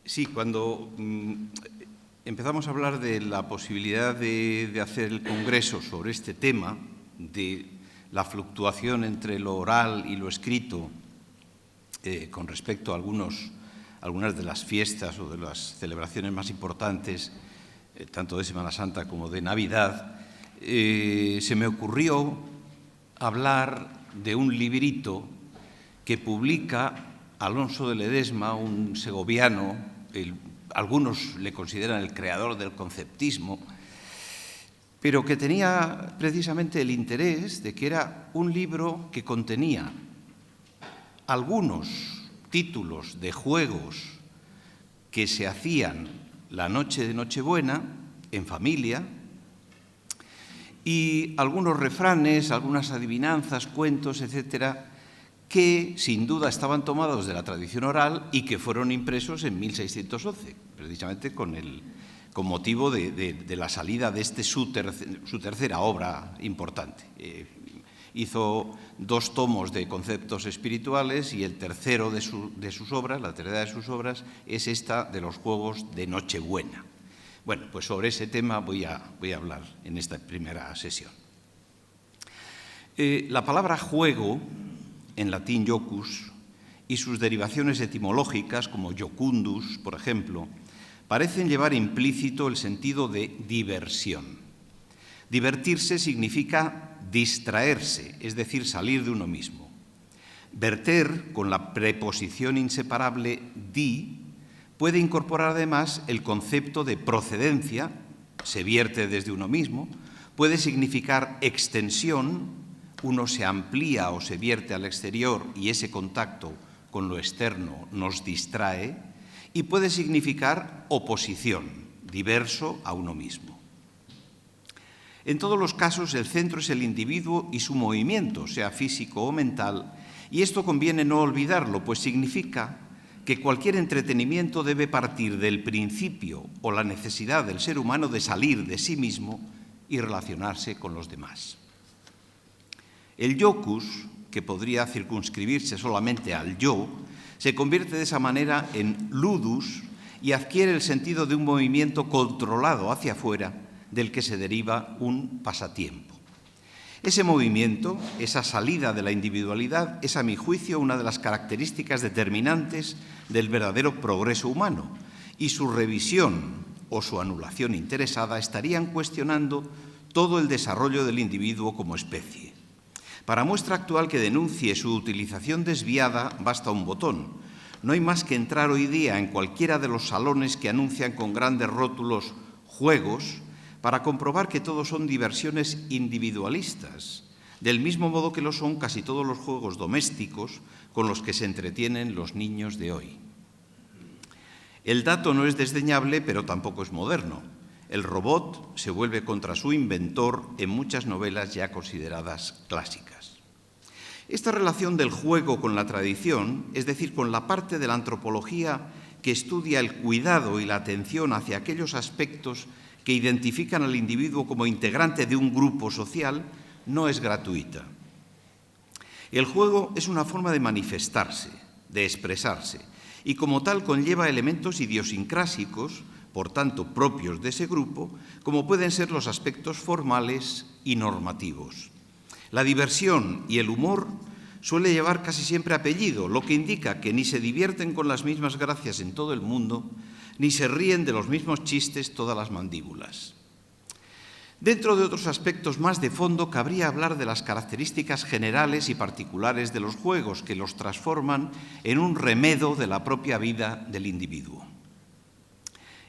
Sí, cuando empezamos a hablar de la posibilidad de hacer el congreso sobre este tema, de la fluctuación entre lo oral y lo escrito con respecto a algunas de las fiestas o de las celebraciones más importantes, tanto de Semana Santa como de Navidad, se me ocurrió hablar de un librito que publica Alonso de Ledesma, un segoviano. Algunos le consideran el creador del conceptismo, pero que tenía precisamente el interés de que era un libro que contenía algunos títulos de juegos que se hacían la noche de Nochebuena en familia y algunos refranes, algunas adivinanzas, cuentos, etcétera, que sin duda estaban tomados de la tradición oral y que fueron impresos en 1611, precisamente con motivo de la salida de su tercera obra importante. Hizo 2 tomos de conceptos espirituales y el tercero de sus obras, la tercera de sus obras, es esta de los juegos de Nochebuena. Bueno, pues sobre ese tema voy a hablar en esta primera sesión. La palabra juego, en latín jocus, y sus derivaciones etimológicas, como jocundus, por ejemplo, parecen llevar implícito el sentido de diversión. Divertirse significa distraerse, es decir, salir de uno mismo. Verter, con la preposición inseparable di, puede incorporar además el concepto de procedencia, se vierte desde uno mismo, puede significar extensión, uno se amplía o se vierte al exterior y ese contacto con lo externo nos distrae, y puede significar oposición, diverso a uno mismo. En todos los casos, el centro es el individuo y su movimiento, sea físico o mental, y esto conviene no olvidarlo, pues significa que cualquier entretenimiento debe partir del principio o la necesidad del ser humano de salir de sí mismo y relacionarse con los demás. El jocus, que podría circunscribirse solamente al yo, se convierte de esa manera en ludus y adquiere el sentido de un movimiento controlado hacia afuera del que se deriva un pasatiempo. Ese movimiento, esa salida de la individualidad, es a mi juicio una de las características determinantes del verdadero progreso humano, y su revisión o su anulación interesada estarían cuestionando todo el desarrollo del individuo como especie. Para muestra actual que denuncie su utilización desviada basta un botón. No hay más que entrar hoy día en cualquiera de los salones que anuncian con grandes rótulos juegos para comprobar que todos son diversiones individualistas, del mismo modo que lo son casi todos los juegos domésticos con los que se entretienen los niños de hoy. El dato no es desdeñable, pero tampoco es moderno. El robot se vuelve contra su inventor en muchas novelas ya consideradas clásicas. Esta relación del juego con la tradición, es decir, con la parte de la antropología que estudia el cuidado y la atención hacia aquellos aspectos que identifican al individuo como integrante de un grupo social, no es gratuita. El juego es una forma de manifestarse, de expresarse, y como tal conlleva elementos idiosincrásicos, por tanto propios de ese grupo, como pueden ser los aspectos formales y normativos. La diversión y el humor suele llevar casi siempre apellido, lo que indica que ni se divierten con las mismas gracias en todo el mundo, ni se ríen de los mismos chistes todas las mandíbulas. Dentro de otros aspectos más de fondo, cabría hablar de las características generales y particulares de los juegos que los transforman en un remedo de la propia vida del individuo.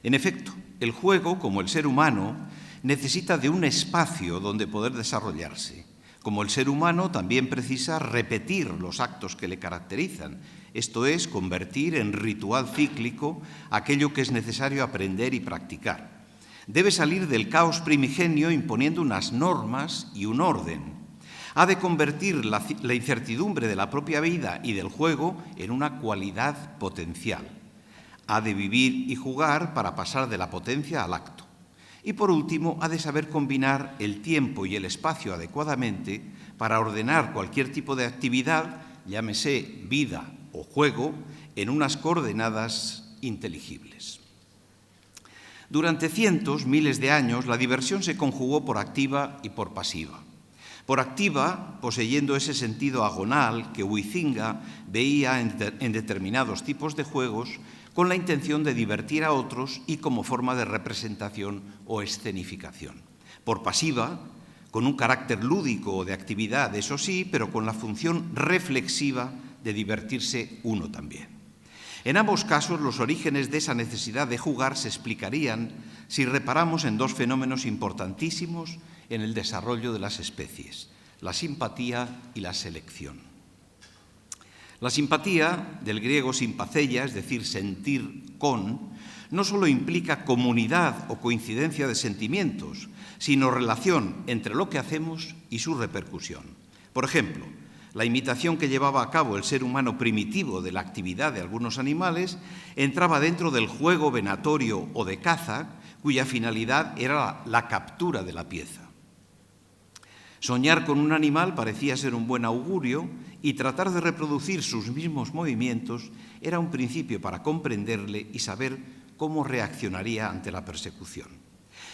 En efecto, el juego, como el ser humano, necesita de un espacio donde poder desarrollarse. Como el ser humano, también precisa repetir los actos que le caracterizan, esto es, convertir en ritual cíclico aquello que es necesario aprender y practicar. Debe salir del caos primigenio imponiendo unas normas y un orden. Ha de convertir la incertidumbre de la propia vida y del juego en una cualidad potencial. Ha de vivir y jugar para pasar de la potencia al acto. Y por último, ha de saber combinar el tiempo y el espacio adecuadamente para ordenar cualquier tipo de actividad, llámese vida o juego, en unas coordenadas inteligibles. Durante cientos, miles de años, la diversión se conjugó por activa y por pasiva. Por activa, poseyendo ese sentido agonal que Huizinga veía en determinados tipos de juegos con la intención de divertir a otros y como forma de representación o escenificación. Por pasiva, con un carácter lúdico o de actividad, eso sí, pero con la función reflexiva de divertirse uno también. En ambos casos, los orígenes de esa necesidad de jugar se explicarían si reparamos en dos fenómenos importantísimos en el desarrollo de las especies: la simpatía y la selección. La simpatía, del griego simpatheia, es decir, sentir con, no solo implica comunidad o coincidencia de sentimientos, sino relación entre lo que hacemos y su repercusión. Por ejemplo, la imitación que llevaba a cabo el ser humano primitivo de la actividad de algunos animales entraba dentro del juego venatorio o de caza, cuya finalidad era la captura de la pieza. Soñar con un animal parecía ser un buen augurio y tratar de reproducir sus mismos movimientos era un principio para comprenderle y saber cómo reaccionaría ante la persecución.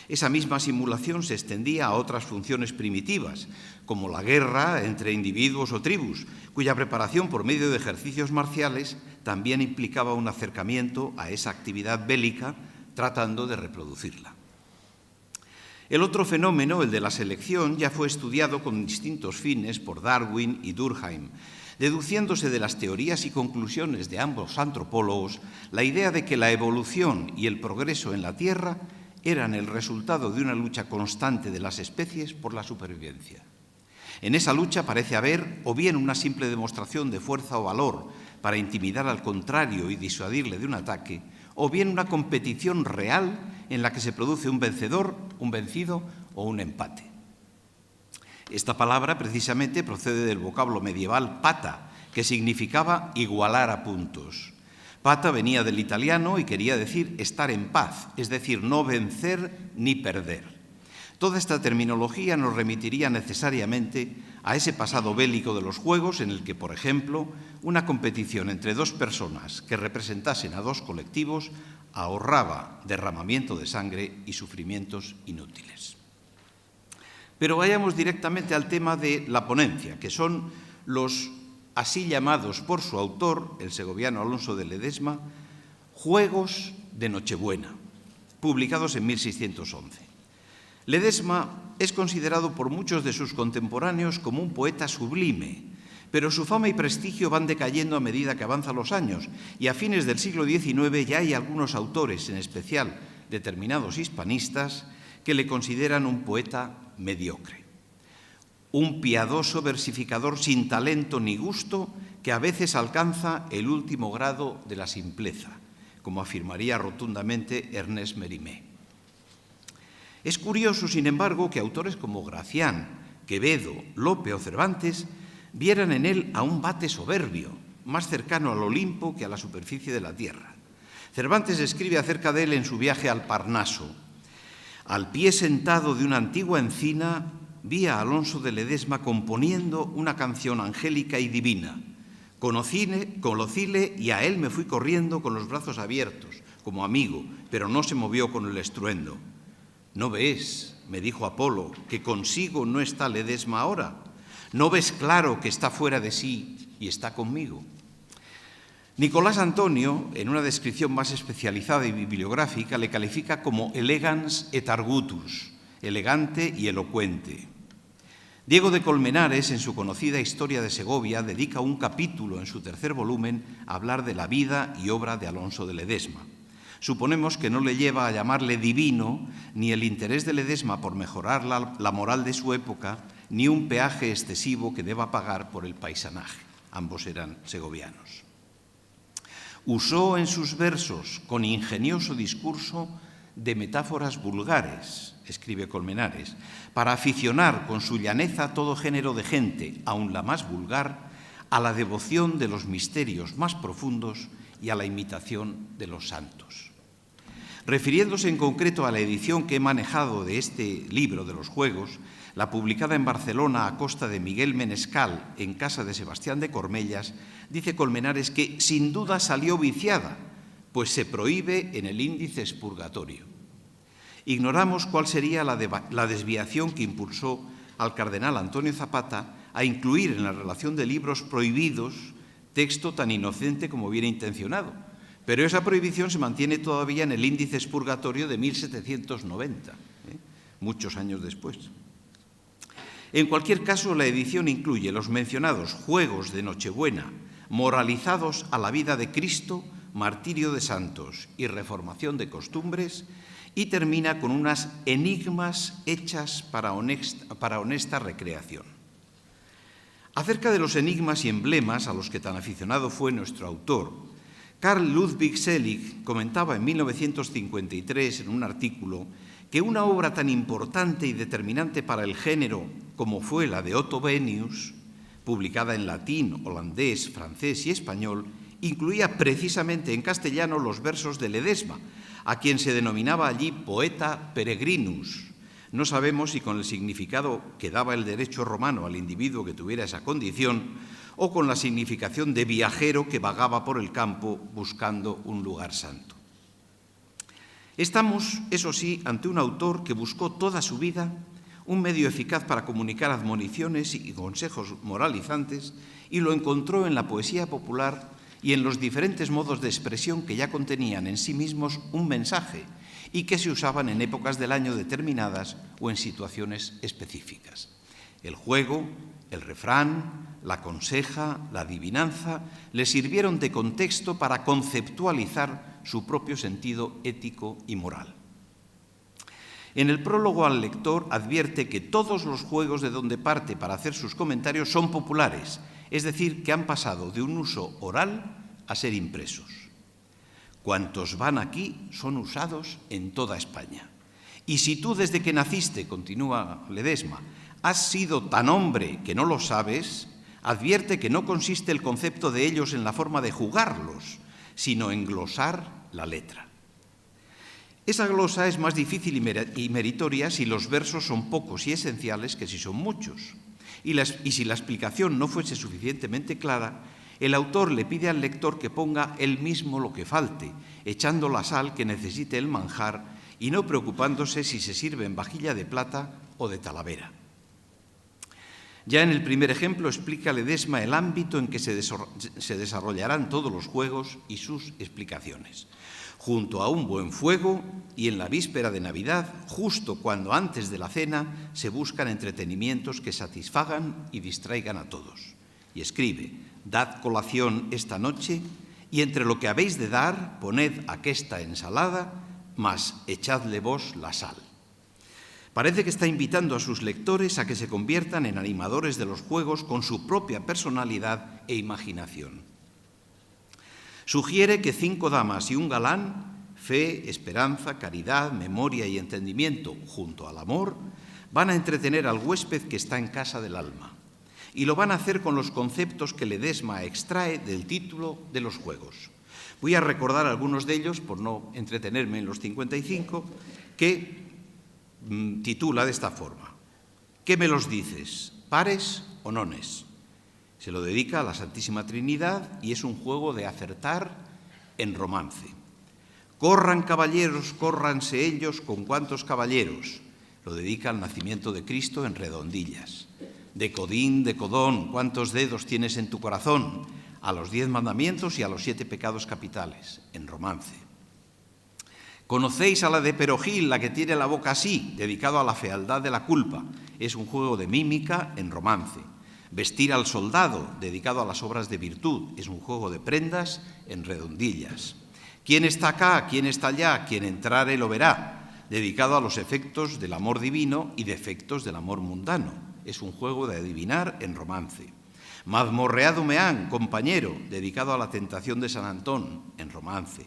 Esa misma simulación se extendía a otras funciones primitivas, como la guerra entre individuos o tribus, cuya preparación por medio de ejercicios marciales también implicaba un acercamiento a esa actividad bélica, tratando de reproducirla. El otro fenómeno, el de la selección, ya fue estudiado con distintos fines por Darwin y Durkheim, deduciéndose de las teorías y conclusiones de ambos antropólogos la idea de que la evolución y el progreso en la Tierra eran el resultado de una lucha constante de las especies por la supervivencia. En esa lucha parece haber o bien una simple demostración de fuerza o valor para intimidar al contrario y disuadirle de un ataque, o bien una competición real en la que se produce un vencedor, un vencido o un empate. Esta palabra precisamente procede del vocablo medieval pata, que significaba igualar a puntos. Pata venía del italiano y quería decir estar en paz, es decir, no vencer ni perder. Toda esta terminología nos remitiría necesariamente a ese pasado bélico de los juegos en el que, por ejemplo, una competición entre dos personas que representasen a dos colectivos ahorraba derramamiento de sangre y sufrimientos inútiles. Pero vayamos directamente al tema de la ponencia, que son los así llamados por su autor, el segoviano Alonso de Ledesma, Juegos de Nochebuena, publicados en 1611. Ledesma es considerado por muchos de sus contemporáneos como un poeta sublime, pero su fama y prestigio van decayendo a medida que avanzan los años y a fines del siglo XIX ya hay algunos autores, en especial determinados hispanistas, que le consideran un poeta mediocre. Un piadoso versificador sin talento ni gusto que a veces alcanza el último grado de la simpleza, como afirmaría rotundamente Ernest Mérimée. Es curioso, sin embargo, que autores como Gracián, Quevedo, Lope o Cervantes vieran en él a un vate soberbio, más cercano al Olimpo que a la superficie de la tierra. Cervantes escribe acerca de él en su viaje al Parnaso: al pie sentado de una antigua encina vi a Alonso de Ledesma componiendo una canción angélica y divina. Conocíle y a él me fui corriendo con los brazos abiertos, como amigo, pero no se movió con el estruendo. ¿No ves, me dijo Apolo, que consigo no está Ledesma ahora? ¿No ves claro que está fuera de sí y está conmigo? Nicolás Antonio, en una descripción más especializada y bibliográfica, le califica como elegans et argutus, elegante y elocuente. Diego de Colmenares, en su conocida Historia de Segovia, dedica un capítulo en su tercer volumen a hablar de la vida y obra de Alonso de Ledesma. Suponemos que no le lleva a llamarle divino ni el interés de Ledesma por mejorar la moral de su época, ni un peaje excesivo que deba pagar por el paisanaje. Ambos eran segovianos. Usó en sus versos, con ingenioso discurso, de metáforas vulgares, escribe Colmenares, para aficionar con su llaneza todo género de gente, aun la más vulgar, a la devoción de los misterios más profundos y a la imitación de los santos. Refiriéndose en concreto a la edición que he manejado de este libro de los Juegos, la publicada en Barcelona a costa de Miguel Menescal en casa de Sebastián de Cormellas, dice Colmenares que sin duda salió viciada, pues se prohíbe en el índice expurgatorio. Ignoramos cuál sería la desviación que impulsó al cardenal Antonio Zapata a incluir en la relación de libros prohibidos texto tan inocente como bien intencionado, pero esa prohibición se mantiene todavía en el índice expurgatorio de 1790, muchos años después. En cualquier caso, la edición incluye los mencionados juegos de Nochebuena, moralizados a la vida de Cristo, martirio de santos y reformación de costumbres, y termina con unas enigmas hechas para honesta recreación. Acerca de los enigmas y emblemas a los que tan aficionado fue nuestro autor, Carl Ludwig Selig comentaba en 1953 en un artículo que una obra tan importante y determinante para el género como fue la de Otto Benius, publicada en latín, holandés, francés y español, incluía precisamente en castellano los versos de Ledesma, a quien se denominaba allí poeta peregrinus. No sabemos si con el significado que daba el derecho romano al individuo que tuviera esa condición o con la significación de viajero que vagaba por el campo buscando un lugar santo. Estamos, eso sí, ante un autor que buscó toda su vida un medio eficaz para comunicar admoniciones y consejos moralizantes y lo encontró en la poesía popular y en los diferentes modos de expresión que ya contenían en sí mismos un mensaje y que se usaban en épocas del año determinadas o en situaciones específicas. El juego, el refrán, la conseja, la adivinanza le sirvieron de contexto para conceptualizar su propio sentido ético y moral. En el prólogo al lector advierte que todos los juegos de donde parte para hacer sus comentarios son populares, es decir, que han pasado de un uso oral a ser impresos. Cuantos van aquí son usados en toda España. Y si tú desde que naciste, continúa Ledesma, has sido tan hombre que no lo sabes, advierte que no consiste el concepto de ellos en la forma de jugarlos, sino en glosar la letra. Esa glosa es más difícil y meritoria si los versos son pocos y esenciales que si son muchos. Y si la explicación no fuese suficientemente clara, el autor le pide al lector que ponga él mismo lo que falte, echando la sal que necesite el manjar y no preocupándose si se sirve en vajilla de plata o de talavera. Ya en el primer ejemplo explica Ledesma el ámbito en que se desarrollarán todos los juegos y sus explicaciones. Junto a un buen fuego y en la víspera de Navidad, justo cuando antes de la cena se buscan entretenimientos que satisfagan y distraigan a todos. Y escribe: dad colación esta noche y entre lo que habéis de dar poned aquesta ensalada, mas echadle vos la sal. Parece que está invitando a sus lectores a que se conviertan en animadores de los juegos con su propia personalidad e imaginación. Sugiere que 5 damas y un galán, fe, esperanza, caridad, memoria y entendimiento, junto al amor, van a entretener al huésped que está en casa del alma. Y lo van a hacer con los conceptos que Ledesma extrae del título de los juegos. Voy a recordar algunos de ellos, por no entretenerme en los 55, que titula de esta forma: ¿qué me los dices? ¿Pares o nones? Se lo dedica a la Santísima Trinidad y es un juego de acertar en romance. Corran caballeros, córranse ellos con cuantos caballeros. Lo dedica al nacimiento de Cristo en redondillas. De codín, de codón, ¿cuántos dedos tienes en tu corazón? A los 10 mandamientos y a los 7 pecados capitales, en romance. ¿Conocéis a la de Perogil, la que tiene la boca así, dedicado a la fealdad de la culpa? Es un juego de mímica en romance. Vestir al soldado, dedicado a las obras de virtud, es un juego de prendas en redondillas. ¿Quién está acá? ¿Quién está allá? Quien entrare lo verá, dedicado a los efectos del amor divino y defectos del amor mundano. Es un juego de adivinar en romance. Mazmorreado me han, compañero, dedicado a la tentación de San Antón, en romance.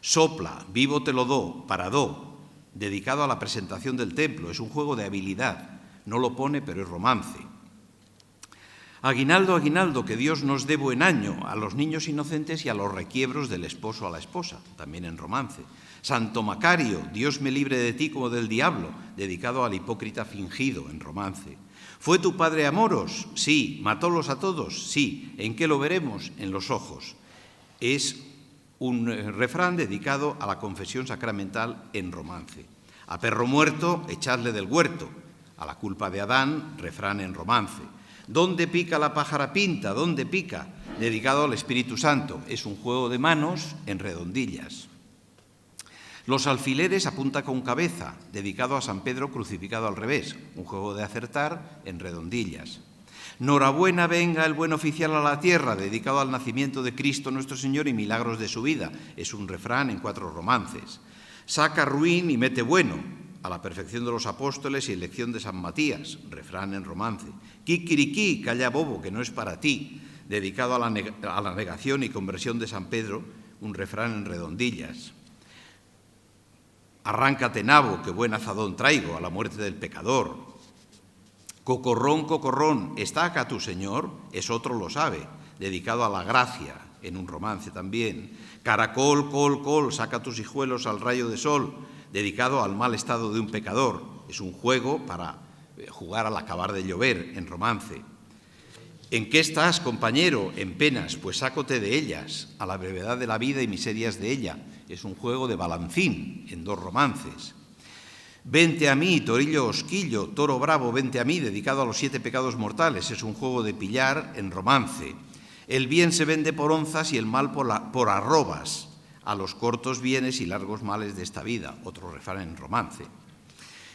Sopla, vivo te lo do, para do, dedicado a la presentación del templo. Es un juego de habilidad. No lo pone, pero es romance. Aguinaldo, aguinaldo, que Dios nos dé buen año, a los niños inocentes y a los requiebros del esposo a la esposa, también en romance. Santo Macario, Dios me libre de ti como del diablo, dedicado al hipócrita fingido, en romance. ¿Fue tu padre Amoros? Sí. ¿Matólos a todos? Sí. ¿En qué lo veremos? En los ojos. Es un refrán dedicado a la confesión sacramental en romance. A perro muerto, echadle del huerto. A la culpa de Adán, refrán en romance. ¿Dónde pica la pájara pinta? ¿Dónde pica? Dedicado al Espíritu Santo. Es un juego de manos en redondillas. Los alfileres apunta con cabeza, dedicado a San Pedro crucificado al revés. Un juego de acertar en redondillas. Norabuena venga el buen oficial a la tierra, dedicado al nacimiento de Cristo nuestro Señor y milagros de su vida. Es un refrán en 4 romances. Saca ruin y mete bueno, a la perfección de los apóstoles y elección de San Matías, refrán en romance. Kikiriki, calla bobo, que no es para ti, dedicado a la negación y conversión de San Pedro, un refrán en redondillas. Arráncate nabo, que buen azadón traigo, a la muerte del pecador. Cocorrón, cocorrón, ¿está acá tu Señor? Es otro lo sabe, dedicado a la gracia, en un romance también. Caracol, col, col, saca tus hijuelos al rayo de sol, dedicado al mal estado de un pecador. Es un juego para jugar al acabar de llover, en romance. ¿En qué estás, compañero? En penas, pues sácote de ellas, a la brevedad de la vida y miserias de ella. Es un juego de balancín, en 2 romances. Vente a mí, torillo osquillo, toro bravo, vente a mí, dedicado a los 7 pecados mortales. Es un juego de pillar, en romance. El bien se vende por onzas y el mal por arrobas, a los cortos bienes y largos males de esta vida. Otro refrán en romance.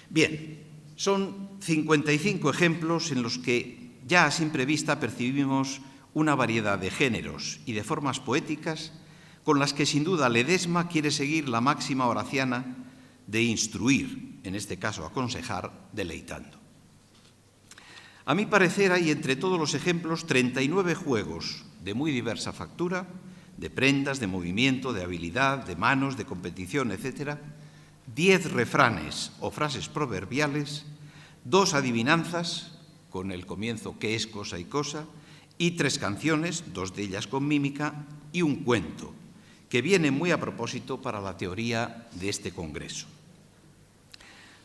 Bien, son 55 ejemplos en los que ya a simple vista percibimos una variedad de géneros y de formas poéticas con las que sin duda Ledesma quiere seguir la máxima horaciana de instruir, en este caso aconsejar, deleitando. A mi parecer hay entre todos los ejemplos 39 juegos de muy diversa factura, de prendas, de movimiento, de habilidad, de manos, de competición, etc., 10 refranes o frases proverbiales, 2 adivinanzas, con el comienzo qué es cosa y cosa, y 3 canciones, 2 de ellas con mímica, y un cuento, que viene muy a propósito para la teoría de este congreso.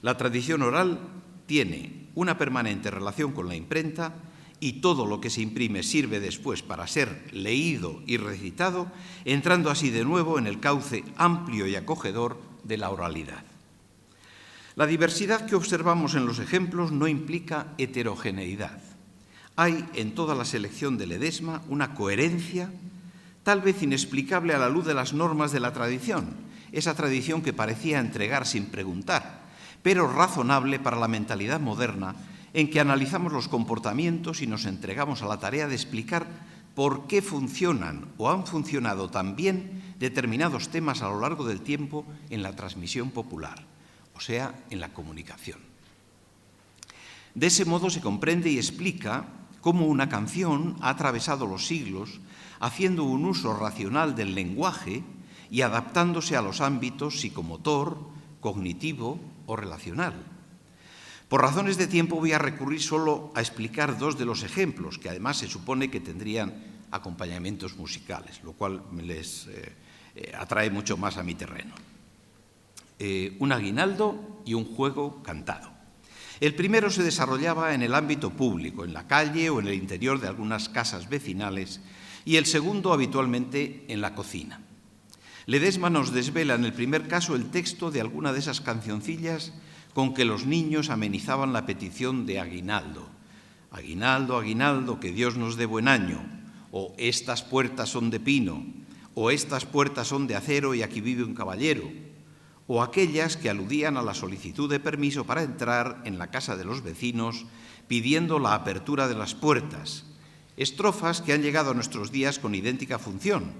La tradición oral tiene una permanente relación con la imprenta y todo lo que se imprime sirve después para ser leído y recitado, entrando así de nuevo en el cauce amplio y acogedor de la oralidad. La diversidad que observamos en los ejemplos no implica heterogeneidad. Hay en toda la selección de Ledesma una coherencia, tal vez inexplicable a la luz de las normas de la tradición, esa tradición que parecía entregar sin preguntar, pero razonable para la mentalidad moderna en que analizamos los comportamientos y nos entregamos a la tarea de explicar por qué funcionan o han funcionado tan bien determinados temas a lo largo del tiempo en la transmisión popular, o sea, en la comunicación. De ese modo se comprende y explica cómo una canción ha atravesado los siglos haciendo un uso racional del lenguaje y adaptándose a los ámbitos psicomotor, cognitivo o relacional. Por razones de tiempo voy a recurrir solo a explicar 2 de los ejemplos, que además se supone que tendrían acompañamientos musicales, lo cual me les atrae mucho más a mi terreno. Un aguinaldo y un juego cantado. El primero se desarrollaba en el ámbito público, en la calle o en el interior de algunas casas vecinales, y el segundo habitualmente en la cocina. Ledesma nos desvela en el primer caso el texto de alguna de esas cancioncillas con que los niños amenizaban la petición de aguinaldo. Aguinaldo, aguinaldo, que Dios nos dé buen año, o estas puertas son de pino, o estas puertas son de acero y aquí vive un caballero, o aquellas que aludían a la solicitud de permiso para entrar en la casa de los vecinos pidiendo la apertura de las puertas, estrofas que han llegado a nuestros días con idéntica función,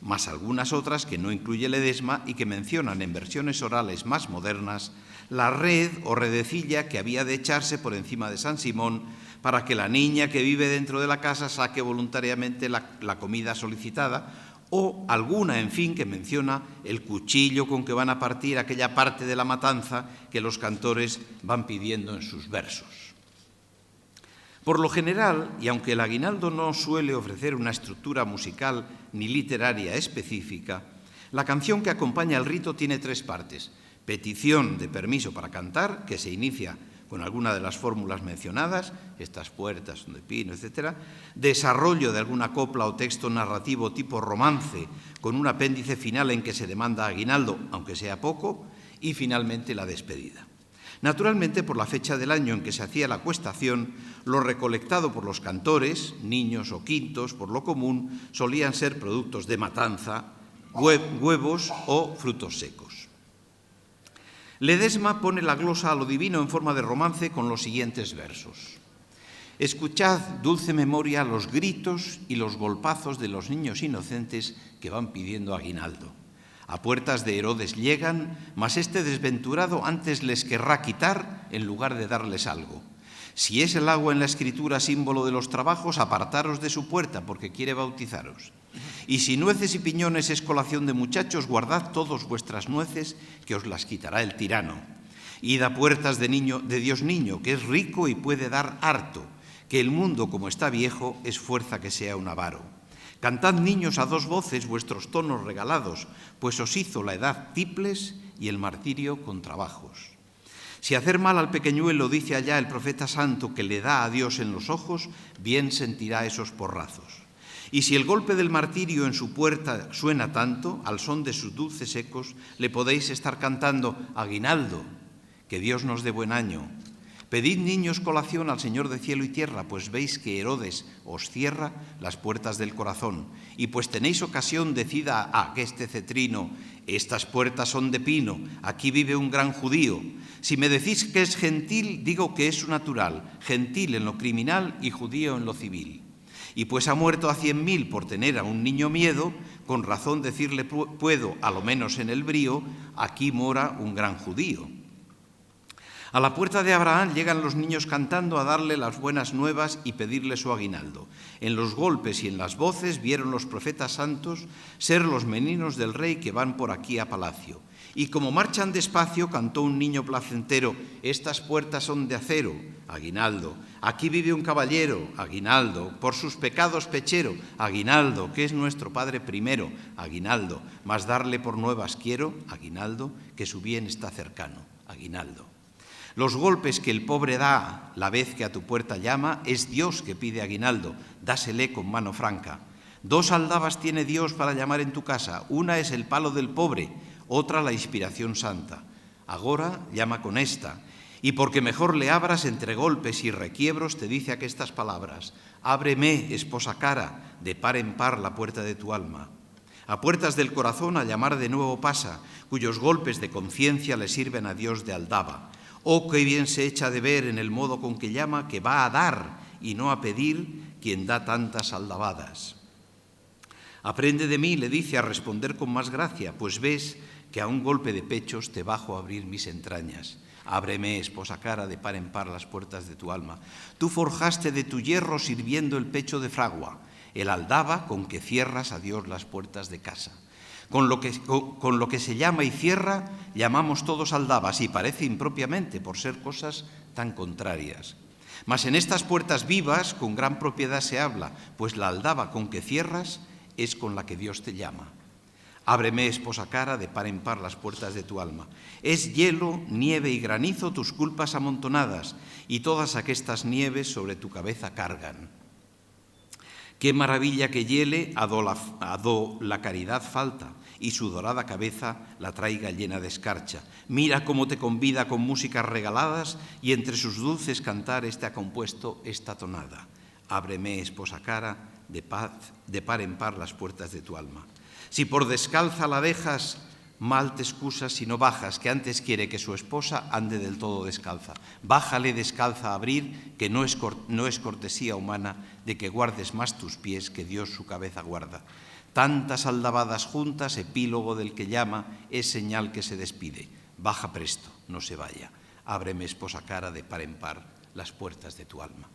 más algunas otras que no incluye Ledesma y que mencionan en versiones orales más modernas la red o redecilla que había de echarse por encima de San Simón para que la niña que vive dentro de la casa saque voluntariamente la comida solicitada, o alguna, en fin, que menciona el cuchillo con que van a partir aquella parte de la matanza que los cantores van pidiendo en sus versos. Por lo general, y aunque el aguinaldo no suele ofrecer una estructura musical ni literaria específica, la canción que acompaña el rito tiene 3 partes. Petición de permiso para cantar, que se inicia con alguna de las fórmulas mencionadas, estas puertas son de pino, etc., desarrollo de alguna copla o texto narrativo tipo romance, con un apéndice final en que se demanda aguinaldo, aunque sea poco, y finalmente la despedida. Naturalmente, por la fecha del año en que se hacía la cuestación, lo recolectado por los cantores, niños o quintos, por lo común, solían ser productos de matanza, huevos o frutos secos. Ledesma pone la glosa a lo divino en forma de romance con los siguientes versos. Escuchad, dulce memoria, los gritos y los golpazos de los niños inocentes que van pidiendo aguinaldo. A puertas de Herodes llegan, mas este desventurado antes les querrá quitar en lugar de darles algo. Si es el agua en la Escritura símbolo de los trabajos, apartaros de su puerta porque quiere bautizaros. Y si nueces y piñones es colación de muchachos, guardad todos vuestras nueces, que os las quitará el tirano. Id a puertas de Dios niño, que es rico y puede dar harto, que el mundo, como está viejo, es fuerza que sea un avaro. Cantad, niños, a dos voces vuestros tonos regalados, pues os hizo la edad tiples y el martirio con trabajos. Si hacer mal al pequeñuelo, dice allá el profeta santo, que le da a Dios en los ojos, bien sentirá esos porrazos. Y si el golpe del martirio en su puerta suena tanto, al son de sus dulces ecos, le podéis estar cantando aguinaldo, que Dios nos dé buen año. Pedid, niños, colación al Señor de cielo y tierra, pues veis que Herodes os cierra las puertas del corazón. Y pues tenéis ocasión, decid a este cetrino, estas puertas son de pino, aquí vive un gran judío. Si me decís que es gentil, digo que es su natural, gentil en lo criminal y judío en lo civil. Y pues ha muerto a 100.000 por tener a un niño miedo, con razón decirle puedo, a lo menos en el brío, aquí mora un gran judío. A la puerta de Abraham llegan los niños cantando a darle las buenas nuevas y pedirle su aguinaldo. En los golpes y en las voces vieron los profetas santos ser los meninos del rey que van por aquí a palacio. Y como marchan despacio, cantó un niño placentero, estas puertas son de acero, aguinaldo. Aquí vive un caballero, aguinaldo. Por sus pecados pechero, aguinaldo, que es nuestro Padre primero, aguinaldo. Mas darle por nuevas quiero, aguinaldo, que su bien está cercano, aguinaldo. Los golpes que el pobre da la vez que a tu puerta llama, es Dios que pide aguinaldo, dásele con mano franca. 2 aldabas tiene Dios para llamar en tu casa, una es el palo del pobre, otra la inspiración santa. Agora llama con esta, y porque mejor le abras entre golpes y requiebros, te dice aquestas palabras. Ábreme, esposa cara, de par en par la puerta de tu alma. A puertas del corazón a llamar de nuevo pasa, cuyos golpes de conciencia le sirven a Dios de aldaba. Oh, qué bien se echa de ver en el modo con que llama, que va a dar y no a pedir quien da tantas aldabadas. Aprende de mí, le dice, a responder con más gracia, pues ves que a un golpe de pechos te bajo a abrir mis entrañas. Ábreme, esposa cara, de par en par las puertas de tu alma. Tú forjaste de tu hierro sirviendo el pecho de fragua, el aldaba con que cierras a Dios las puertas de casa. Con lo que se llama y cierra, llamamos todos aldabas, y parece impropiamente por ser cosas tan contrarias. Mas en estas puertas vivas con gran propiedad se habla, pues la aldaba con que cierras es con la que Dios te llama. Ábreme, esposa cara, de par en par las puertas de tu alma. Es hielo, nieve y granizo tus culpas amontonadas, y todas aquestas nieves sobre tu cabeza cargan. Qué maravilla que hiele a do la caridad falta, y su dorada cabeza la traiga llena de escarcha. Mira cómo te convida con músicas regaladas, y entre sus dulces cantares te ha compuesto esta tonada. Ábreme, esposa cara, de par en par las puertas de tu alma. Si por descalza la dejas, mal te excusas si no bajas, que antes quiere que su esposa ande del todo descalza. Bájale descalza a abrir, que no es cortesía humana de que guardes más tus pies que Dios su cabeza guarda. Tantas aldabadas juntas, epílogo del que llama, es señal que se despide. Baja presto, no se vaya. Ábreme, esposa cara, de par en par las puertas de tu alma.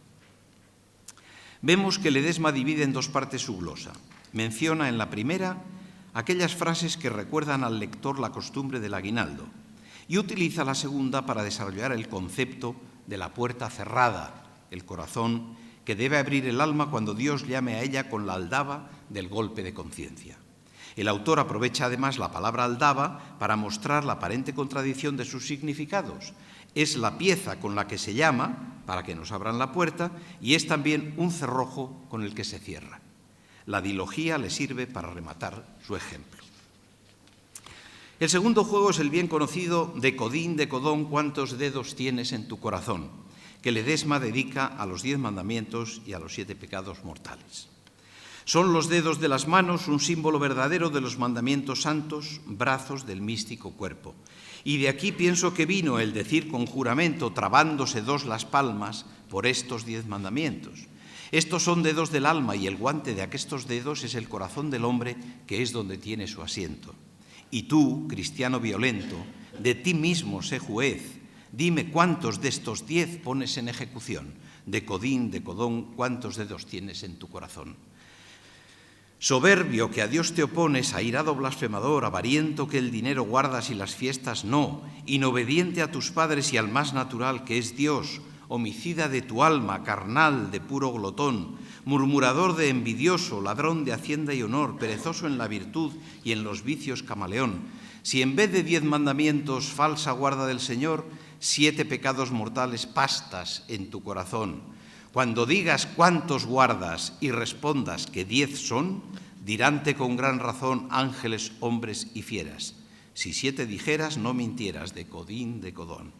Vemos que Ledesma divide en 2 partes su glosa. Menciona en la primera aquellas frases que recuerdan al lector la costumbre del aguinaldo y utiliza la segunda para desarrollar el concepto de la puerta cerrada, el corazón, que debe abrir el alma cuando Dios llame a ella con la aldaba del golpe de conciencia. El autor aprovecha además la palabra aldaba para mostrar la aparente contradicción de sus significados. Es la pieza con la que se llama, para que nos abran la puerta, y es también un cerrojo con el que se cierra. La dilogía le sirve para rematar su ejemplo. El segundo juego es el bien conocido Decodín, Decodón, ¿cuántos dedos tienes en tu corazón?, que Ledesma dedica a los 10 mandamientos y a los 7 pecados mortales. Son los dedos de las manos un símbolo verdadero de los mandamientos santos, brazos del místico cuerpo. Y de aquí pienso que vino el decir con juramento, trabándose dos las palmas, por estos 10 mandamientos. Estos son dedos del alma y el guante de aquestos dedos es el corazón del hombre, que es donde tiene su asiento. Y tú, cristiano violento, de ti mismo sé juez. Dime cuántos de estos 10 pones en ejecución. Decodín, Decodón, ¿cuántos dedos tienes en tu corazón? Soberbio que a Dios te opones, airado blasfemador, avariento que el dinero guardas y las fiestas no, inobediente a tus padres y al más natural que es Dios, homicida de tu alma, carnal de puro glotón, murmurador de envidioso, ladrón de hacienda y honor, perezoso en la virtud y en los vicios camaleón. Si en vez de 10 mandamientos, falsa guarda del Señor, 7 pecados mortales pastas en tu corazón. Cuando digas cuántos guardas y respondas que 10 son, diránte con gran razón ángeles, hombres y fieras. Si 7 dijeras, no mintieras, Decodín, Decodón.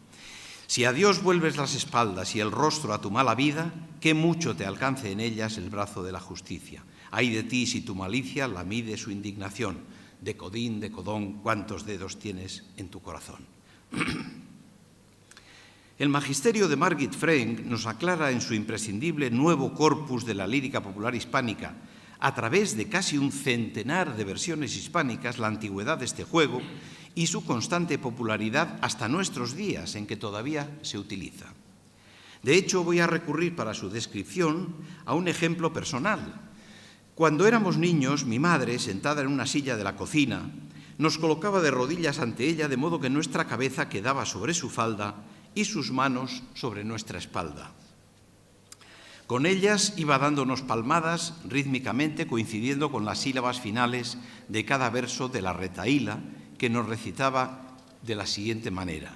Si a Dios vuelves las espaldas y el rostro a tu mala vida, qué mucho te alcance en ellas el brazo de la justicia. Ay de ti si tu malicia la mide su indignación. Decodín, Decodón, ¿cuántos dedos tienes en tu corazón? El magisterio de Margit Frank nos aclara en su imprescindible Nuevo Corpus de la lírica popular hispánica, a través de casi un centenar de versiones hispánicas, la antigüedad de este juego y su constante popularidad hasta nuestros días, en que todavía se utiliza. De hecho, voy a recurrir para su descripción a un ejemplo personal. Cuando éramos niños, mi madre, sentada en una silla de la cocina, nos colocaba de rodillas ante ella, de modo que nuestra cabeza quedaba sobre su falda y sus manos sobre nuestra espalda. Con ellas iba dándonos palmadas rítmicamente, coincidiendo con las sílabas finales de cada verso de la retahíla, que nos recitaba de la siguiente manera: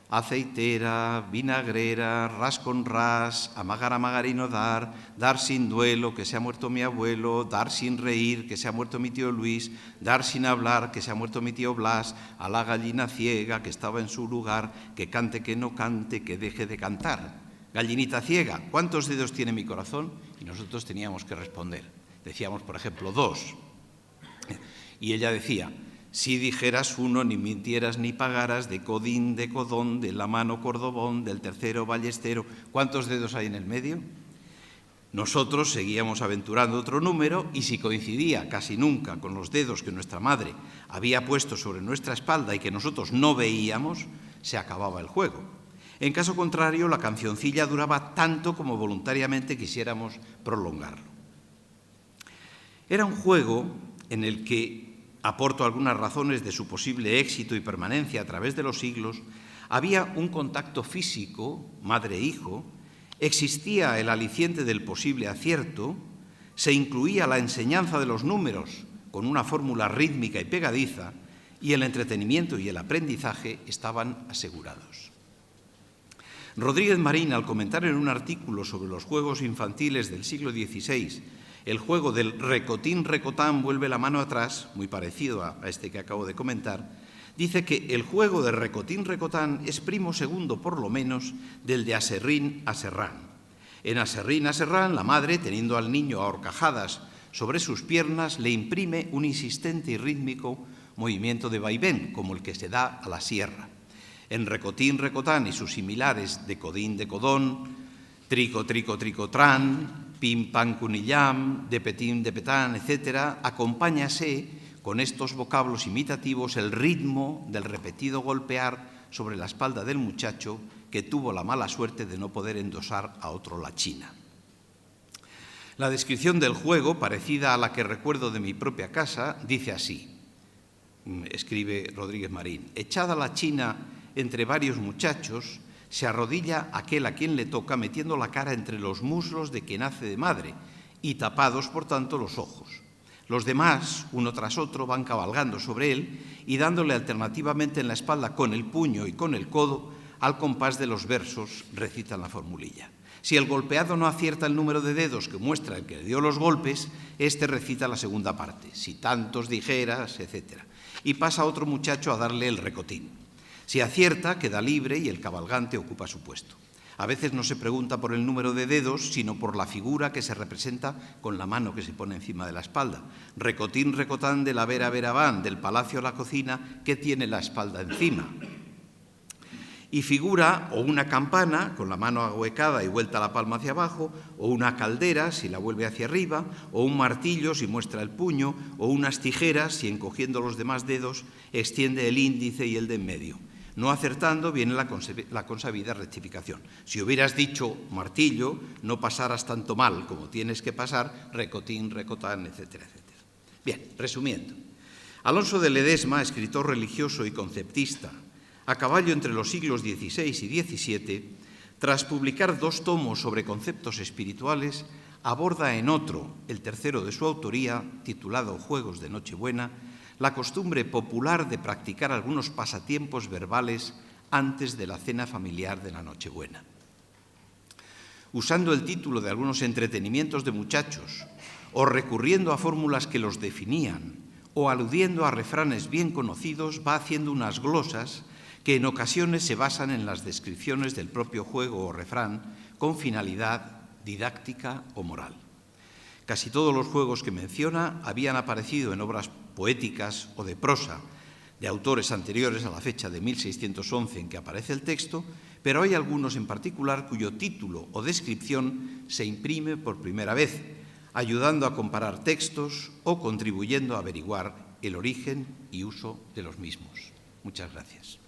aceitera, vinagrera, ras con ras, amagar, amagar y no dar, dar sin duelo, que se ha muerto mi abuelo, dar sin reír, que se ha muerto mi tío Luis, dar sin hablar, que se ha muerto mi tío Blas, a la gallina ciega que estaba en su lugar, que cante, que no cante, que deje de cantar. Gallinita ciega, ¿cuántos dedos tiene mi corazón? Y nosotros teníamos que responder. Decíamos, por ejemplo, 2. Y ella decía: si dijeras 1, ni mintieras ni pagaras, Decodín, Decodón, de la mano cordobón, del tercero ballestero. ¿Cuántos dedos hay en el medio? Nosotros seguíamos aventurando otro número y si coincidía casi nunca con los dedos que nuestra madre había puesto sobre nuestra espalda y que nosotros no veíamos, se acababa el juego. En caso contrario, la cancioncilla duraba tanto como voluntariamente quisiéramos prolongarlo. Era un juego en el que, aporto algunas razones de su posible éxito y permanencia a través de los siglos, había un contacto físico, madre-hijo, existía el aliciente del posible acierto, se incluía la enseñanza de los números con una fórmula rítmica y pegadiza, y el entretenimiento y el aprendizaje estaban asegurados. Rodríguez Marín, al comentar en un artículo sobre los juegos infantiles del siglo XVI, el juego del recotín-recotán vuelve la mano atrás, muy parecido a este que acabo de comentar, dice que el juego de recotín-recotán es primo segundo, por lo menos, del de aserrín-aserrán. En aserrín-aserrán, la madre, teniendo al niño a horcajadas sobre sus piernas, le imprime un insistente y rítmico movimiento de vaivén, como el que se da a la sierra. En recotín-recotán y sus similares decodín-decodón, trico-trico-tricotrán, pim, pam, cunillam, de petín, de petán, etc., acompáñase con estos vocablos imitativos el ritmo del repetido golpear sobre la espalda del muchacho que tuvo la mala suerte de no poder endosar a otro la china. La descripción del juego, parecida a la que recuerdo de mi propia casa, dice así, escribe Rodríguez Marín: echada la china entre varios muchachos, se arrodilla aquel a quien le toca metiendo la cara entre los muslos de quien hace de madre y tapados, por tanto, los ojos. Los demás, uno tras otro, van cabalgando sobre él y dándole alternativamente en la espalda con el puño y con el codo, al compás de los versos recitan la formulilla. Si el golpeado no acierta el número de dedos que muestra el que le dio los golpes, este recita la segunda parte, si tantos dijeras, etc. Y pasa otro muchacho a darle el recotín. Si acierta, queda libre y el cabalgante ocupa su puesto. A veces no se pregunta por el número de dedos, sino por la figura que se representa con la mano que se pone encima de la espalda. Recotín, recotán, de la vera, vera van, del palacio a la cocina, ¿qué tiene la espalda encima? Y figura o una campana, con la mano ahuecada y vuelta la palma hacia abajo, o una caldera, si la vuelve hacia arriba, o un martillo, si muestra el puño, o unas tijeras, si encogiendo los demás dedos extiende el índice y el de en medio. No acertando viene la consabida rectificación. Si hubieras dicho martillo, no pasaras tanto mal como tienes que pasar, recotín, recotán, etcétera, etcétera. Bien, resumiendo. Alonso de Ledesma, escritor religioso y conceptista, a caballo entre los siglos XVI y XVII, tras publicar 2 tomos sobre conceptos espirituales, aborda en otro, el tercero de su autoría, titulado Juegos de Nochebuena, la costumbre popular de practicar algunos pasatiempos verbales antes de la cena familiar de la Nochebuena. Usando el título de algunos entretenimientos de muchachos, o recurriendo a fórmulas que los definían, o aludiendo a refranes bien conocidos, va haciendo unas glosas que en ocasiones se basan en las descripciones del propio juego o refrán con finalidad didáctica o moral. Casi todos los juegos que menciona habían aparecido en obras poéticas o de prosa de autores anteriores a la fecha de 1611 en que aparece el texto, pero hay algunos en particular cuyo título o descripción se imprime por primera vez, ayudando a comparar textos o contribuyendo a averiguar el origen y uso de los mismos. Muchas gracias.